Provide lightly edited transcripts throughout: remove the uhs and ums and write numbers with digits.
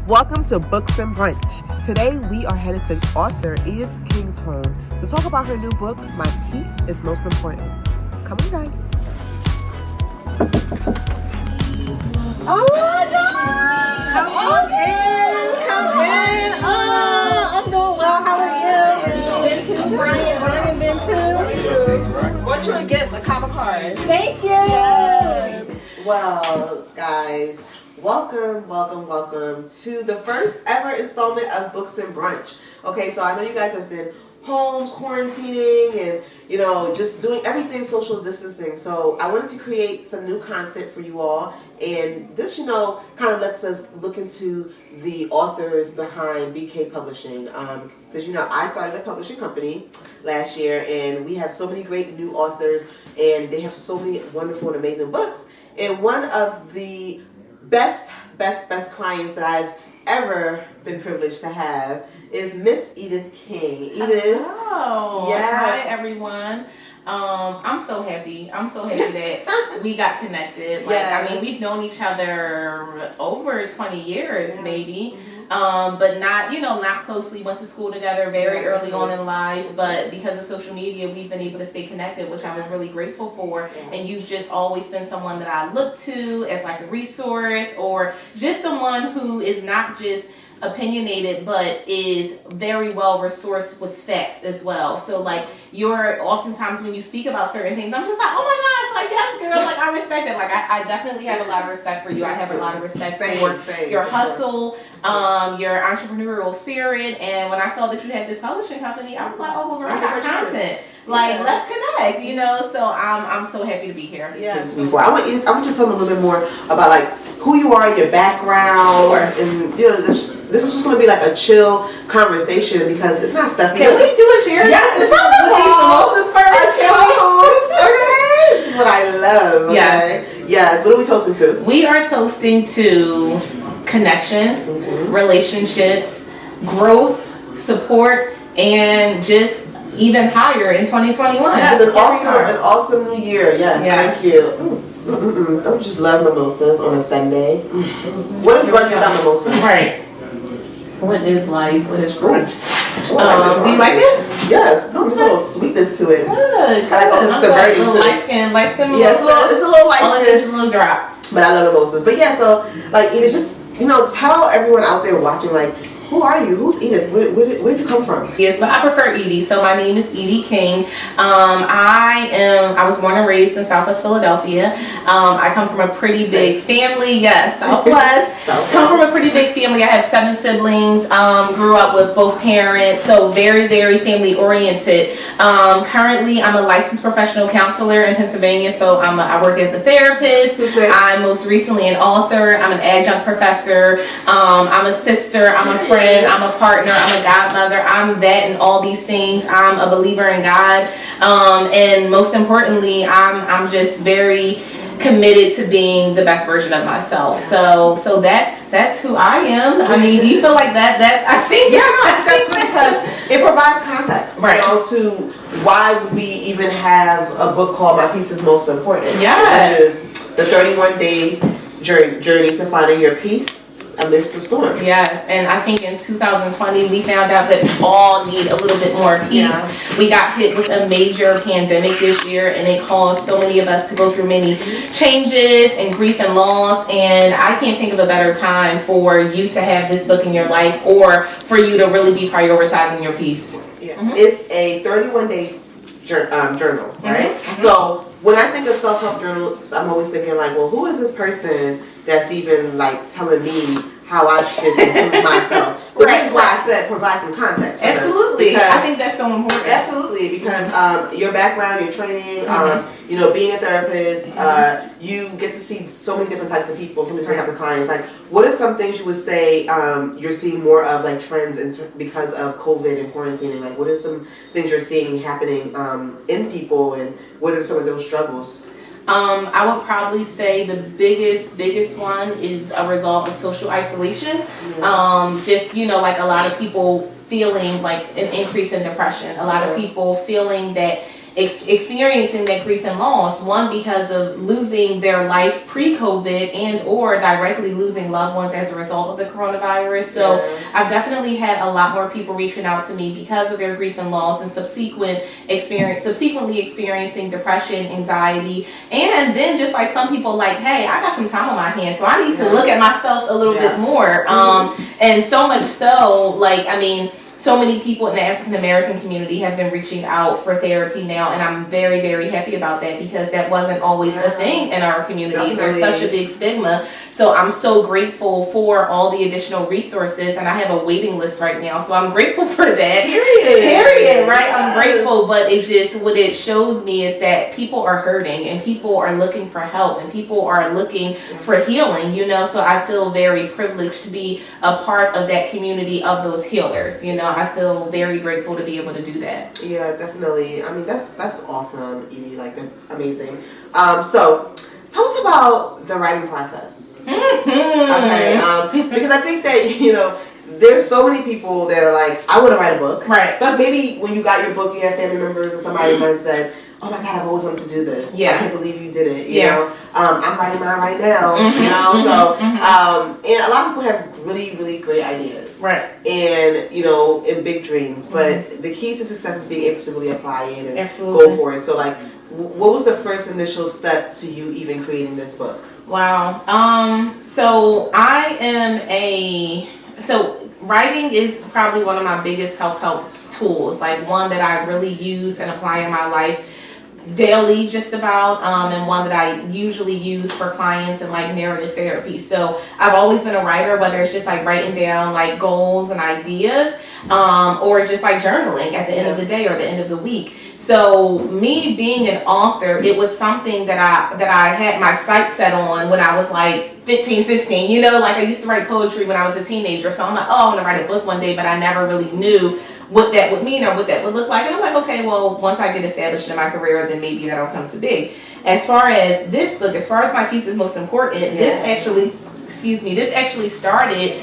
Welcome to Books and Brunch. Today we are headed to author Edith King's home to talk about her new book, My Peace is Most Important. Come on, guys. Oh my God! Come in. Oh, I'm doing well. How are you? Bintu, Brian, Bintu. Want you a gift, a Kabba card. Thank you. Yes. Well, guys, welcome to the first ever installment of Books and Brunch. Okay, so I know you guys have been home quarantining and just doing everything social distancing. So I wanted to create some new content for you all, and this kind of lets us look into the authors behind BK Publishing, because I started a publishing company last year, and we have so many great new authors, and they have so many wonderful and amazing books. And one of the best clients that I've ever been privileged to have is Miss Edith King. Edith. Oh, yes. Hi everyone. I'm so happy that we got connected. Yes. I mean, we've known each other over 20 years, Yeah. maybe. Mm-hmm. But not closely. Went to school together very early on in life, but because of social media, we've been able to stay connected, which I was really grateful for. Yeah. And you've just always been someone that I look to as like a resource, or just someone who is not just opinionated but is very well resourced with facts as well. So you're oftentimes when you speak about certain things, I'm just like, oh my gosh, yes girl, I respect it. I definitely have a lot of respect for you. I have a lot of respect for your hustle, your entrepreneurial spirit. And when I saw that you had this publishing company, I was like, oh well, girl, I got content. Let's connect, so I'm so happy to be here. Yeah. Before I want you to tell me a little bit more about who you are, your background, and this is just going to be a chill conversation because it's not stuff. Can we do a cheers? Yes, it's okay. This is what I love. Okay? Yes. What are we toasting to? We are toasting to connection, relationships, growth, support, and just even higher in 2021. Yes, an awesome new year. Yes. Thank you. Don't just love mimosas on a Sunday. What is brunch without mimosas? Right. What is life? What is brunch? Do you like it? Yes. There's a little sweetness to it. Good. I like the birdie too. Light skin mimosa. Yeah, it's a little light skin. It's a little drop. But I love mimosas. But yeah, so Edith, just tell everyone out there watching who are you? Who's Edith? Where'd you come from? Yes, but I prefer Edie. So my name is Edie King. I was born and raised in Southwest Philadelphia. I come from a pretty big family. Yes, Southwest. Come from a pretty big family. I have 7 siblings. Grew up with both parents, so very, very family oriented. Currently, I'm a licensed professional counselor in Pennsylvania. So I work as a therapist. I'm most recently an author. I'm an adjunct professor. I'm a sister. I'm a friend. I'm a partner. I'm a godmother. I'm that and all these things. I'm a believer in God, and most importantly, I'm just very committed to being the best version of myself. So that's who I am. I mean, do you feel like that? That's because it provides context, right? To why we even have a book called My Peace is Most Important. Yes. Which is the 31-day journey to finding your peace amidst the storm. Yes, and I think in 2020 we found out that we all need a little bit more peace. Yeah. We got hit with a major pandemic this year, and it caused so many of us to go through many changes and grief and loss, and I can't think of a better time for you to have this book in your life, or for you to really be prioritizing your peace. Yeah. Mm-hmm. It's a 31-day journal, right? Mm-hmm. So when I think of self-help journals, I'm always thinking who is this person that's even telling me how I should improve myself? So which is why I said provide some context. Absolutely, I think that's so important. Absolutely, because your background, your training, being a therapist, you get to see so many different types of people, so many different types of clients. What are some things you would say you're seeing more of trends because of COVID and quarantining? What are some things you're seeing happening in people, and what are some of those struggles? I would probably say the biggest one is a result of social isolation. Just a lot of people feeling an increase in depression. A lot of people feeling that experiencing that grief and loss. One, because of losing their life pre-COVID and or directly losing loved ones as a result of the coronavirus. So I've definitely had a lot more people reaching out to me because of their grief and loss and subsequently experiencing depression, anxiety, and then just like some people like, hey, I got some time on my hands, so I need to look at myself a little bit more. And so much so, like, I mean, so many people in the African American community have been reaching out for therapy now, and I'm very, very happy about that because that wasn't always a thing in our community. There's such a big stigma. So I'm so grateful for all the additional resources, and I have a waiting list right now. So I'm grateful for that. Period. Right? I'm grateful, but it just, what it shows me is that people are hurting and people are looking for help and people are looking for healing, you know. So I feel very privileged to be a part of that community of those healers, you know. I feel very grateful to be able to do that. Yeah, definitely. I mean, that's awesome, Edie. Like, that's amazing. So tell us about the writing process. Okay, because I think that, you know, there's so many people that are like, I want to write a book. Right. But maybe when you got your book, you had family members or somebody might have said, oh my God, I've always wanted to do this. I can't believe you did it. You know, I'm writing mine right now. You know, so and a lot of people have really, really great ideas. Right. And, you know, and big dreams. But the key to success is being able to really apply it and go for it. So, like, what was the first initial step to you even creating this book? Wow. So writing is probably one of my biggest self-help tools, like one that I really use and apply in my life daily just about, and one that I usually use for clients and like narrative therapy. So I've always been a writer, whether it's just like writing down like goals and ideas, or just like journaling at the end of the day or the end of the week. So me being an author, it was something that I had my sights set on when I was like 15, 16, you know, like I used to write poetry when I was a teenager. So I'm like, oh, I want to write a book one day, but I never really knew what that would mean or what that would look like. And I'm like, okay, well, once I get established in my career, then maybe that'll come to big. As far as this book, as far as my piece is most important, this actually started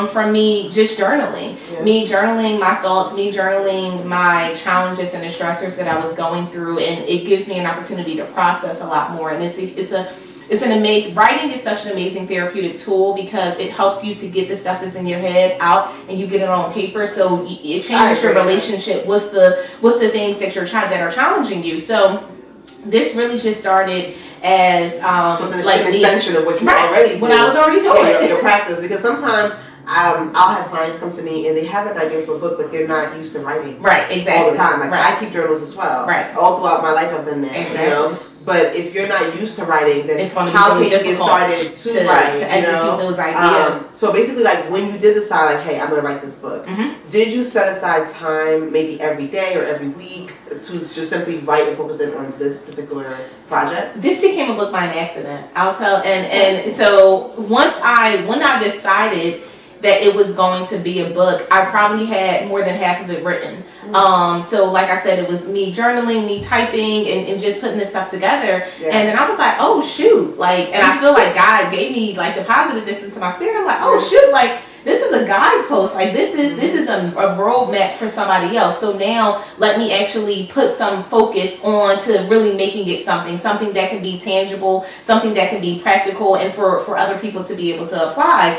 from me just journaling. Me journaling my thoughts, me journaling my challenges and the stressors that I was going through, and it gives me an opportunity to process a lot more. And writing is such an amazing therapeutic tool because it helps you to get the stuff that's in your head out and you get it on paper. So it changes your relationship with the things that that are challenging you. So this really just started as like an extension of what you already do. What I was already doing. Your practice, because sometimes I'll have clients come to me and they have an idea for a book, but they're not used to writing. Right, exactly. All the time. Like I keep journals as well. Right. All throughout my life I've done that. Exactly. You know? But if you're not used to writing, then how can you get started to write? To execute those ideas. So basically, like when you did decide, like, hey, I'm going to write this book, did you set aside time, maybe every day or every week, to just simply write and focus in on this particular project? This became a book by an accident. I'll tell. And so when I decided that it was going to be a book, I probably had more than half of it written. So like I said, it was me journaling, me typing, and just putting this stuff together. And then I was like, oh shoot, like, and I feel like God gave me, like, deposited this into my spirit. I'm like, oh shoot, like, this is a guidepost. Like this is a roadmap for somebody else. So now let me actually put some focus on to really making it something that can be tangible, something that can be practical, and for other people to be able to apply.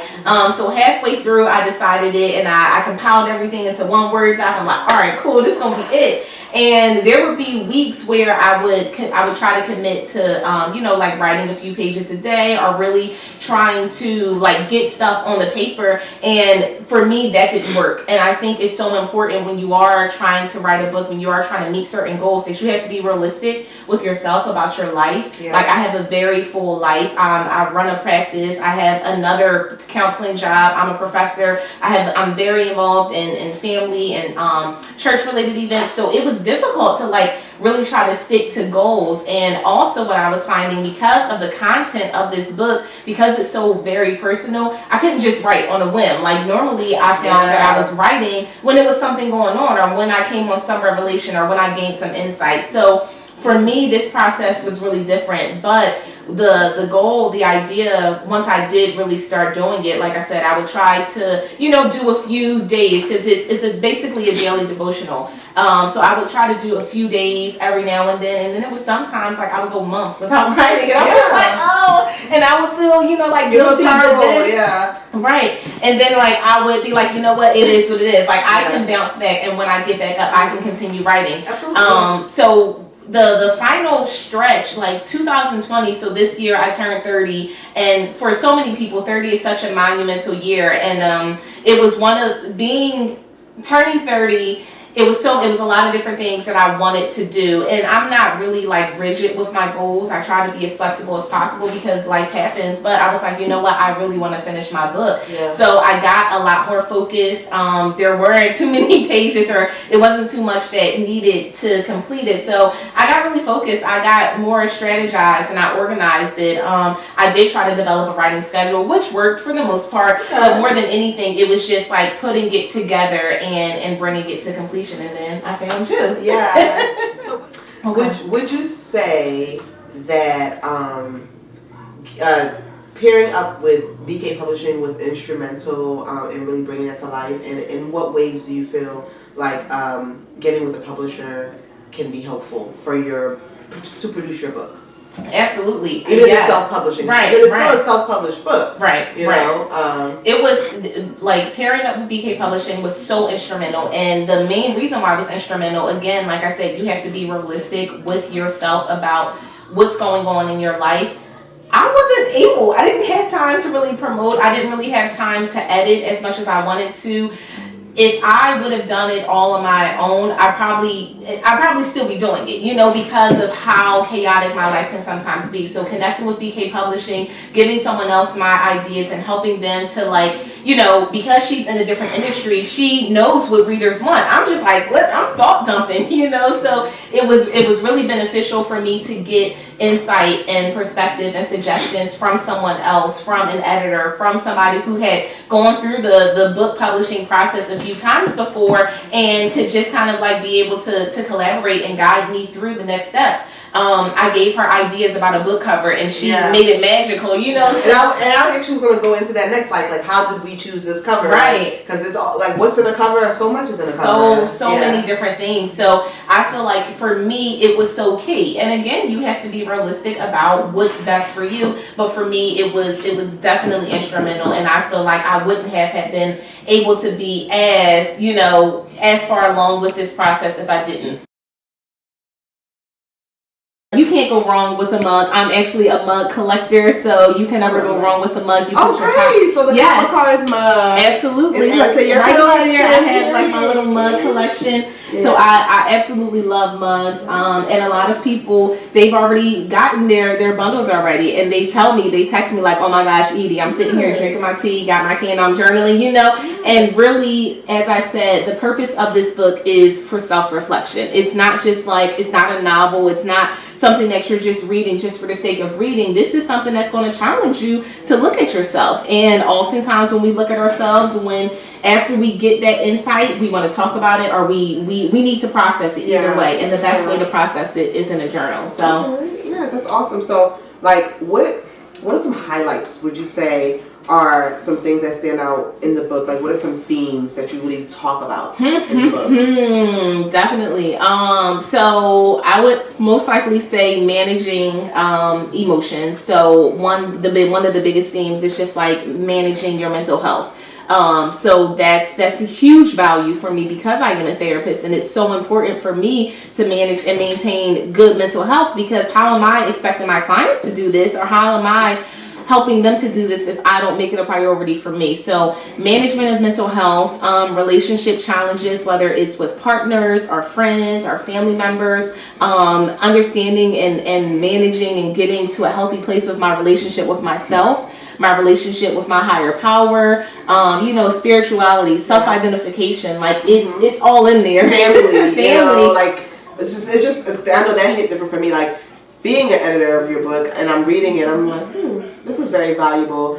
So halfway through, I decided it, and I compiled everything into one Word doc. I'm like, all right, cool, this is gonna be it. And there would be weeks where I would try to commit to, you know, like writing a few pages a day or really trying to like get stuff on the paper. And for me, that didn't work. And I think it's so important when you are trying to write a book, when you are trying to meet certain goals, that you have to be realistic with yourself about your life. Like I have a very full life. I run a practice. I have another counseling job. I'm a professor. I'm very involved in family and church related events. So it was difficult to like really try to stick to goals. And also what I was finding, because of the content of this book, because it's so very personal, I couldn't just write on a whim. Like normally I found that I was writing when it was something going on, or when I came on some revelation, or when I gained some insight. So for me, this process was really different. But the goal, the idea, once I did really start doing it, like I said, I would try to, do a few days, because it's basically a daily devotional. So I would try to do a few days every now and then it was sometimes like I would go months without writing, and I was like, oh, and I would feel, like guilty. Yeah. Right. And then like I would be like, you know what, it is what it is. Like I can bounce back, and when I get back up, I can continue writing. Absolutely. So the final stretch, like 2020, so this year I turned 30, and for so many people 30 is such a monumental year, and it was turning 30. It was a lot of different things that I wanted to do, and I'm not really like rigid with my goals. I try to be as flexible as possible because life happens, but I was like, you know what, I really want to finish my book. So I got a lot more focused. There weren't too many pages, or it wasn't too much that needed to complete it, so I got really focused. I got more strategized, and I organized it. I did try to develop a writing schedule, which worked for the most part, but more than anything, it was just like putting it together and bringing it to completion. And then I found you. Yeah. So would you say that pairing up with BK Publishing was instrumental in really bringing that to life? And in what ways do you feel like getting with a publisher can be helpful to produce your book? Absolutely. Even if it's self-publishing. Right. It's still a self-published book. Right. You know? It was like pairing up with BK Publishing was so instrumental. And the main reason why it was instrumental, again, like I said, you have to be realistic with yourself about what's going on in your life. I didn't have time to really promote. I didn't really have time to edit as much as I wanted to. If I would have done it all on my own, I'd probably still be doing it, because of how chaotic my life can sometimes be. So connecting with BK Publishing, giving someone else my ideas and helping them to because she's in a different industry, she knows what readers want. I'm just like, I'm thought dumping, so it was really beneficial for me to get insight and perspective and suggestions from someone else, from an editor, from somebody who had gone through the book publishing process a few times before and could just kind of like be able to collaborate and guide me through the next steps. I gave her ideas about a book cover, and she made it magical, So. And I actually was going to go into that next, like how did we choose this cover? Right. Because it's all like what's in a cover. So much is in a cover. So many different things. So I feel like for me it was so key. And again, you have to be realistic about what's best for you. But for me, it was definitely instrumental, and I feel like I wouldn't have been able to be as far along with this process if I didn't. You can't go wrong with a mug. I'm actually a mug collector, so you can never go wrong with a mug. You great! So the Kabba Cards mug. Absolutely. Look, so your collection. I have like my little mug collection. Yeah. So I absolutely love mugs. And a lot of people, they've already gotten their bundles already, and they text me like, oh my gosh, Edie, I'm sitting here drinking my tea, got my can, I'm journaling, and really, as I said, the purpose of this book is for self-reflection. It's not just like, it's not a novel, it's not something that you're just reading just for the sake of reading. This is something that's going to challenge you to look at yourself. And oftentimes when we look at ourselves, after we get that insight, we want to talk about it, or we need to process it either way. And the best way to process it is in a journal. So yeah, that's awesome. So like what are some highlights would you say are some things that stand out in the book? Like what are some themes that you really talk about in the book? Definitely. So I would most likely say managing emotions. So one of the biggest themes is just like managing your mental health. So that's a huge value for me because I am a therapist, and it's so important for me to manage and maintain good mental health, because how am I expecting my clients to do this, or how am I helping them to do this if I don't make it a priority for me? So management of mental health, relationship challenges, whether it's with partners, our friends, our family members, understanding and managing and getting to a healthy place with my relationship with myself, my relationship with my higher power, spirituality, self-identification, like it's all in there. Family. Like it's just I know that hit different for me. Like being an editor of your book, and I'm reading it, I'm like, this is very valuable.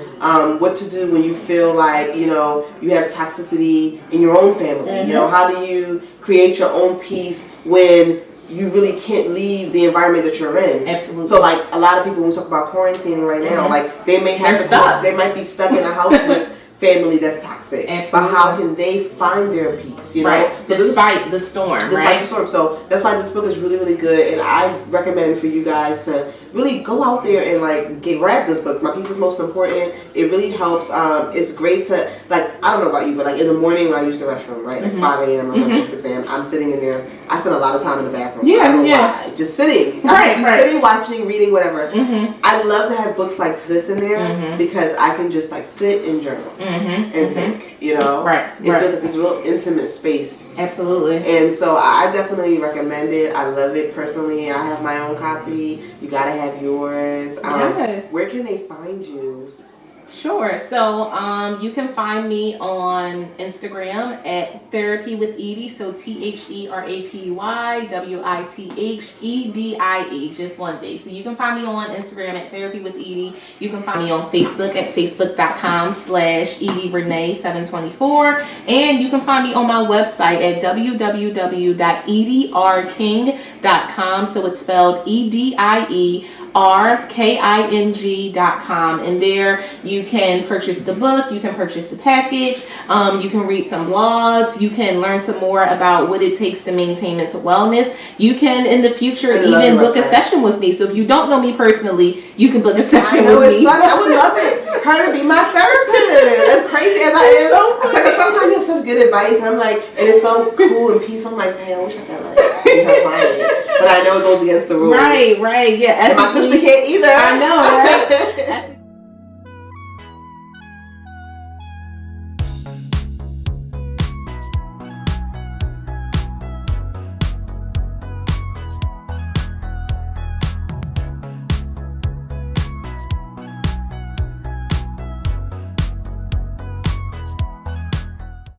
What to do when you feel like you have toxicity in your own family. How do you create your own peace when you really can't leave the environment that you're in. Absolutely. So like a lot of people, when we talk about quarantining right now, like they may have they might be stuck in a house with family that's toxic. Absolutely. But how can they find their peace, you know? Right. So Despite the storm, right? So that's why this book is really, really good, and I recommend for you guys to really go out there and like grab this book. My Peace is Most Important. It really helps. It's great to like, I don't know about you, but like in the morning when I use the restroom, right, like 5 a.m. or something, 6 a.m. I'm sitting in there. I spend a lot of time in the bathroom. I don't know why. Just sitting. Sitting, watching, reading, whatever. I love to have books like this in there because I can just like sit and journal and think, you know? It feels like this real intimate space. Absolutely. And so I definitely recommend it. I love it personally. I have my own copy. You gotta have yours. Yes. Where can they find you? Sure. So you can find me on Instagram at Therapy with Edie. So TherapyWithEdie, just one day. So you can find me on Instagram at Therapy with Edie. You can find me on Facebook at facebook.com/EdieRenee724. And you can find me on my website at www.edierking.com. So it's spelled EDIERKING.com, and there you can purchase the book, you can purchase the package, you can read some blogs, you can learn some more about what it takes to maintain mental wellness. You can in the future even book a session with me. So if you don't know me personally, you can book a session with me. I would love it. Her to be my therapist. As crazy as I am. It's like sometimes you have such good advice, and I'm like, and it's so cool and peaceful. I'm like, hey, I wish I could like be her client, but I know it goes against the rules. Right, yeah. And my sister can't either. I know, right?